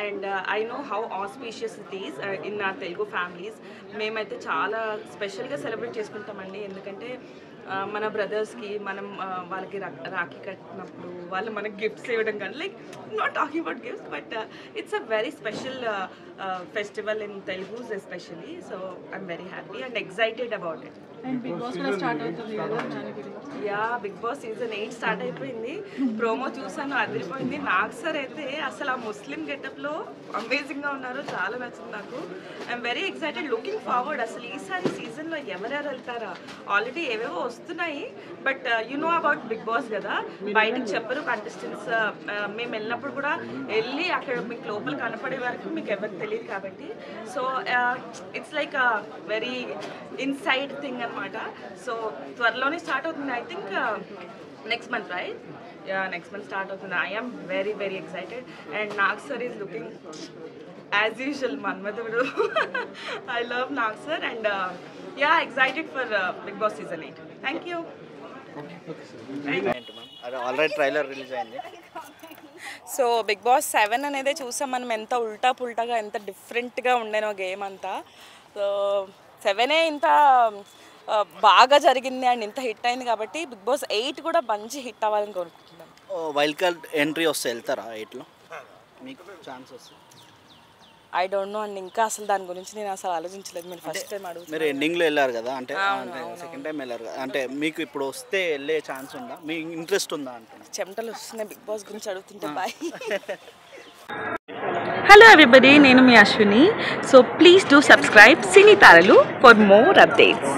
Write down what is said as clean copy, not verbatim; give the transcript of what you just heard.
And I know how auspicious it is in our Telugu families. మేమైతే చాలా స్పెషల్గా celebrate చేసుకుంటామండి. ఎందుకంటే మన బ్రదర్స్కి మనం వాళ్ళకి రాఖీ కట్టినప్పుడు వాళ్ళు మనకి గిఫ్ట్స్ ఇవ్వడం కానీ, like not talking about gifts, but it's a very special festival in Telugus especially. So I'm very happy and excited about it. Yeah, Bigg Boss season 8 start అయిపోయింది. ప్రోమో చూసాను, అదిరిపోయింది. నాగ్ సార్ అయితే అసలు ఆ ముస్లిం గెటప్లో అమేజింగ్గా ఉన్నారు, చాలా నచ్చింది నాకు. I'm very excited, looking forward. అసలు ఈసారి సీజన్లో ఎవరెవరు వెళ్తారా? ఆల్రెడీ ఏవేవో వస్తున్నాయి, but you know about Bigg Boss కదా, బయటకు చెప్పరు కంటెస్టెంట్స్. మేము వెళ్ళినప్పుడు కూడా వెళ్ళి అక్కడ మీకు లోపల కనపడే వరకు మీకు ఎవరికి తెలియదు కాబట్టి, so it's like a very inside thing అనమాట. సో త్వరలోనే స్టార్ట్ అవుతుంది. I think next month, right? Yeah, next month start అవుతుంది. I am very very excited and Nag sir is looking as usual Manmadhudu. I love Nag sir and yeah, excited for Bigg Boss season 8. Thank you. Already trailer release అయింది. So Bigg Boss 7 అనేది చూసాం మనం, ఎంత ఉల్టా పుల్టాగా, ఎంత డిఫరెంట్గా ఉండేనో game అంతా. సో 7 ఇంత బాగా జరిగింది అండ్ ఇంత హిట్ అయింది కాబట్టి బిగ్ బాస్ 8 కూడా మంచి హిట్ అవ్వాలని కోరుకుంటున్నాం. వైల్డ్ కార్డ్ ఎంట్రీ వస్తే వెళ్తారా 8లో? మీకు ఛాన్స్ వస్తుంది? ఐ డోంట్ నో అండి, ఇంకా అసలు దాని గురించి నేను అసలు ఆలోచించలేదు. మీరు ఫస్ట్ టైం అడుగుతారు. మీరు ఎండింగ్లో వెళ్ళారు కదా, అంటే సెకండ్ టైం వెళ్ళారు కదా, అంటే మీకు ఇప్పుడు వస్తే వెళ్ళే ఛాన్స్ ఉందా? మీ ఇంట్రెస్ట్ ఉందా అంటున్నా? చెమటలు వస్తున్నాయి బిగ్ బాస్ గురించి అడుగుతుంటే. బాయ్. హలో ఎవ్రీబడి, నేను మీ Ashwini. So please do subscribe cine తారలు ఫర్ మోర్ అప్డేట్స్.